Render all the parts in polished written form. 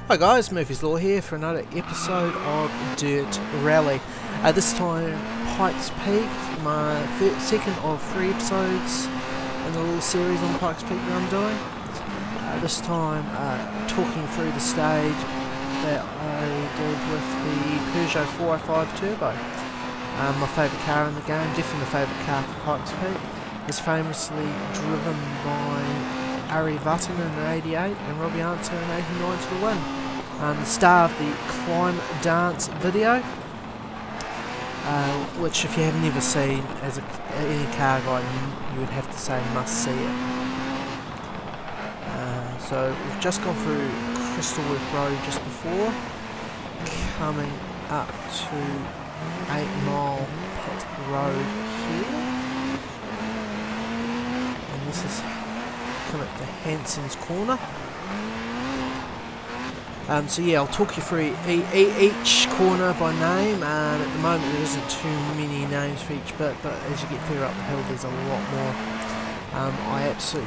Hi guys, Murphy's Law here for another episode of Dirt Rally. This time Pikes Peak, my second of 3 episodes in the little series on Pikes Peak that I'm doing. This time talking through the stage that I did with the Peugeot 405 Turbo. My favourite car in the game, definitely my favourite car for Pikes Peak. It's famously driven by Ari Vutton in '88 and Robbie Answer in '89 to the win. The star of the Climb Dance video, which if you have never seen as any car guy, you would have to say must see it. So we've just gone through Crystalworth Road just before, coming up to 8 Mile Pit Road here. And this is coming up to Hanson's Corner. So yeah, I'll talk you through each corner by name. At the moment there isn't too many names for each bit, but as you get further up the hill there's a lot more. This is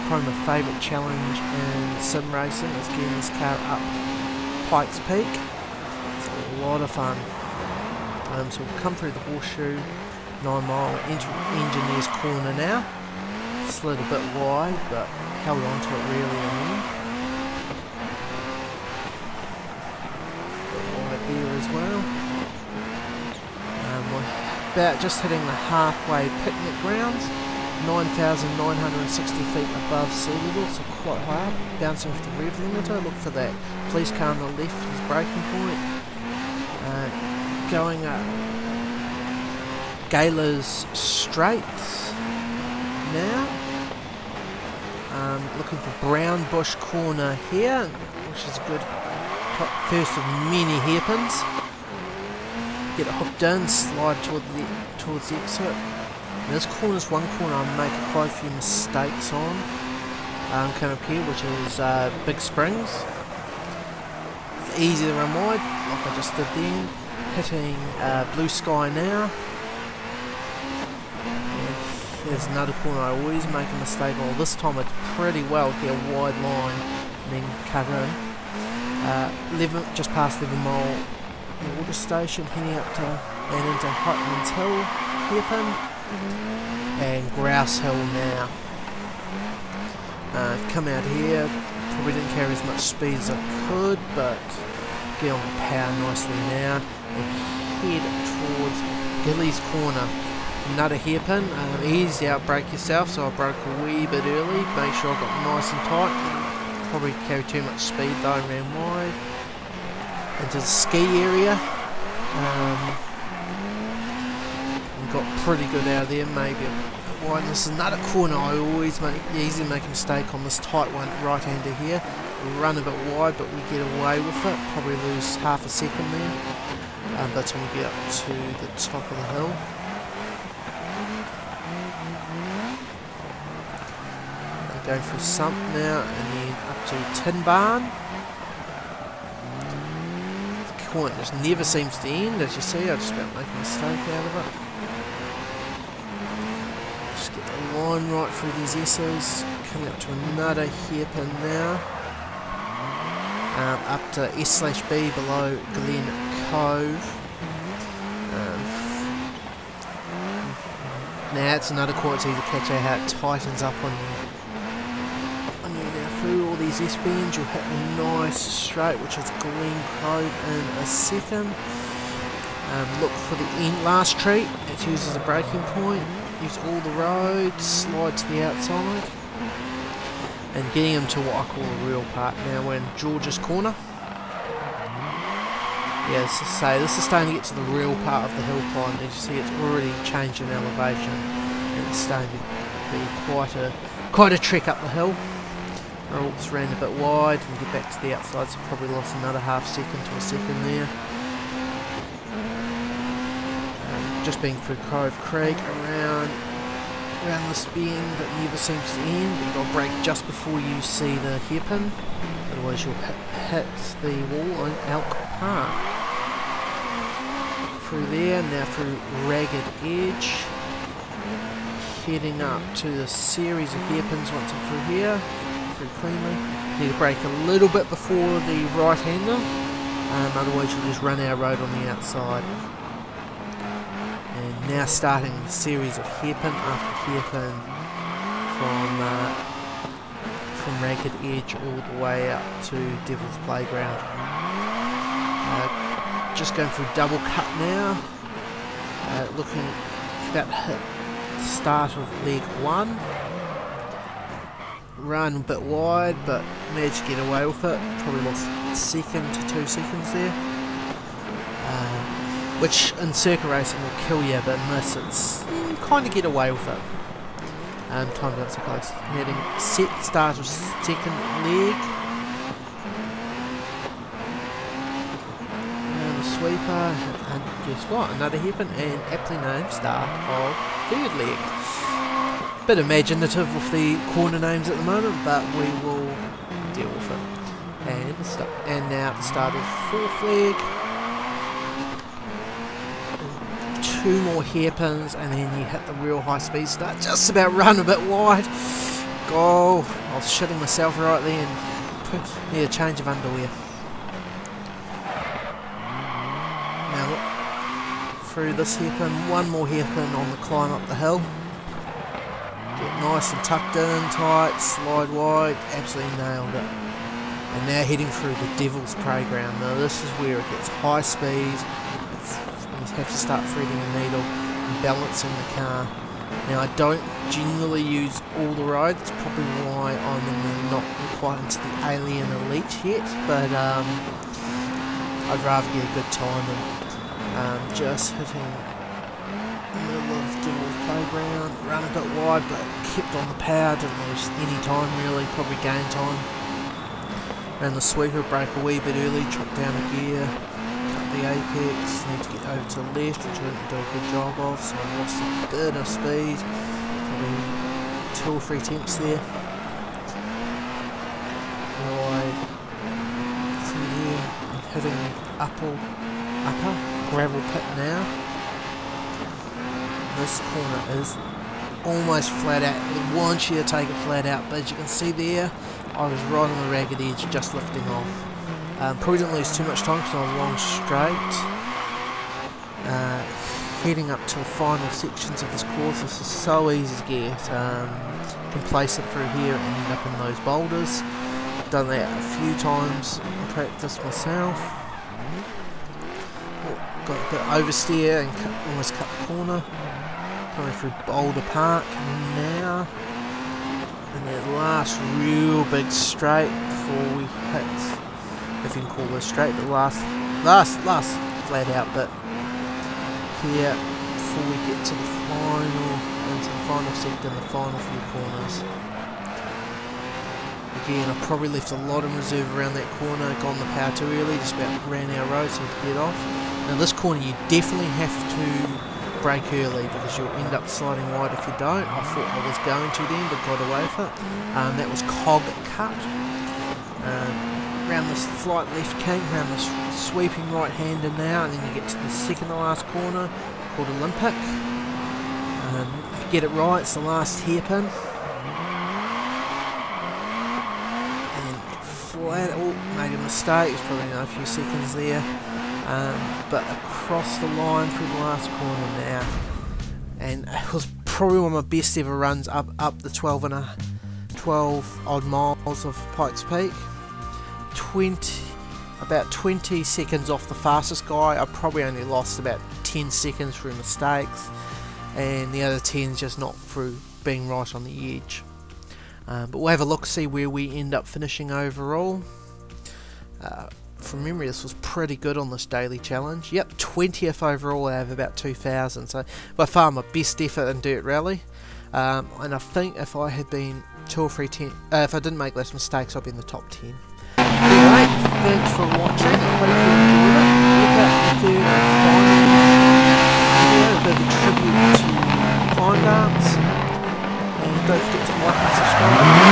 probably my favourite challenge in sim racing, is getting this car up Pikes Peak. It's a lot of fun. So we've come through the Horseshoe, 9 Mile, Engineers Corner now. Slid a bit wide, but held on to it really in the end. There as well. We're about just hitting the halfway picnic grounds, 9,960 feet above sea level, so quite high up. Bouncing off the rev limiter, look for that police car on the left is braking point. Going up Gaylor's Straits now. Looking for Brown Bush Corner here, which is a good first of many hairpins. Get it hooked in, slide towards the exit. And this corner is one corner I'm making quite a few mistakes on. Coming up here, which is Big Springs. It's easy to run wide, like I just did then. Hitting Blue Sky now. And here's another corner I always make a mistake on. This time it's pretty well get a wide line and then cut in. Just past 11 Mile water station, heading up to and into Hutman's Hill hairpin, and Grouse Hill now. Come out here, probably didn't carry as much speed as I could, but get on the power nicely now and head towards Gillies Corner. Another hairpin, easy outbrake yourself, so I broke a wee bit early, make sure I got nice and tight. Probably carried too much speed though, ran wide into the ski area. And got pretty good out of there, maybe a bit wide. This is another corner I always easily make a mistake on, this tight one right hander here. We run a bit wide, but we get away with it. Probably lose half a second there. By the time we get up to the top of the hill. Going through Sump now, and then up to Tin Barn. The corner just never seems to end, as you see. I just about make a mistake out of it. Just get the line right through these S's. Coming up to another hairpin now. Up to S/B below Glen Cove. Now it's another corner, it's easy to catch out how it tightens up on you. Through all these S-bends, you'll hit a nice straight, which is Glen Cove in a second. Look for the last tree, it uses a braking point, use all the roads, slide to the outside, and getting them to what I call the real part. Now we're in George's Corner. Yeah, this is starting to get to the real part of the hill climb. As you see, it's already changed in elevation, and it's starting to be quite a trek up the hill. Oops, ran a bit wide and get back to the outside, so probably lost another half second to a second there. Just being through Cove Creek, around this bend that never seems to end, but you've got to brake just before you see the hairpin, otherwise you'll hit the wall in Elk Park. Through there, now through Ragged Edge, heading up to the series of hairpins once I'm through here. Cleanly. Need to brake a little bit before the right-hander, otherwise you'll just run our road on the outside. And now starting a series of hairpin after hairpin from Ragged Edge all the way up to Devil's Playground. Just going through double cut now, looking about to hit the start of leg 1. Run a bit wide, but managed to get away with it. Probably lost a second to 2 seconds there, which in circuit racing will kill you, but in this it's kind of get away with it. Time not so close. Heading set start of second leg. And a sweeper, and guess what? Another hairpin, and aptly named start of third leg. Bit imaginative with the corner names at the moment, but we will deal with it. And now at the start of fourth leg. 2 more hairpins, and then you hit the real high speed start. Just about run a bit wide. Go! I was shitting myself right then. Need a change of underwear. Now look, through this hairpin, 1 more hairpin on the climb up the hill. Get nice and tucked in, tight, slide wide, absolutely nailed it. And now heading through the Devil's Playground. Now this is where it gets high speed. You have to start threading the needle and balancing the car. Now I don't generally use all the road, that's probably why I'm not quite into the Alien Elite yet, but I'd rather get a good time and just hitting the middle of Devil's Playground, run a bit wide but kept on the power, didn't lose any time really, probably gained time. And the sweeper, brake a wee bit early, chop down a gear, cut the apex, need to get over to the left, which I didn't do a good job of, so I lost a bit of speed, probably 2 or 3 tenths there. Right through there, I'm hitting upper gravel pit now. This corner is almost flat out. It wants you to take it flat out, but as you can see there, I was right on the ragged edge, just lifting off. Probably didn't lose too much time because I was long straight. Heading up to the final sections of this course, this is so easy to get complacent through here and end up in those boulders. Done that a few times in practice myself. Got a bit oversteer and almost cut the corner. Coming through Boulder Park now. And that last real big straight before we hit, if you can call this straight, the last flat out bit here before we get to the into the final sector and the final few corners. Again, I probably left a lot in reserve around that corner, gone the power too early, just about ran our road so to get off. Now this corner you definitely have to brake early because you'll end up sliding wide if you don't. I thought I was going to then, but got away with it. That was cog cut. Round this slight left kink, round this sweeping right hander now, and then you get to the second to last corner called Olympic. Get it right, it's the last hairpin. And flat, oh, made a mistake, it's probably a few seconds there. But across the line through the last corner now, and it was probably one of my best ever runs up the 12 odd miles of Pikes Peak. About 20 seconds off the fastest guy. I probably only lost about 10 seconds through mistakes, and the other 10 just not through being right on the edge. But we'll have a look, see where we end up finishing overall. From memory, this was pretty good on this daily challenge. Yep, 20th overall out of about 2,000. So by far my best effort in Dirt Rally. And I think if I had been 2 or 3 if I didn't make less mistakes, I'd be in the top 10. Anyway, thanks for watching. I hope you enjoyed it. Look out for the third and final video, a bit of a tribute to Pine Dance. And don't forget to like and subscribe.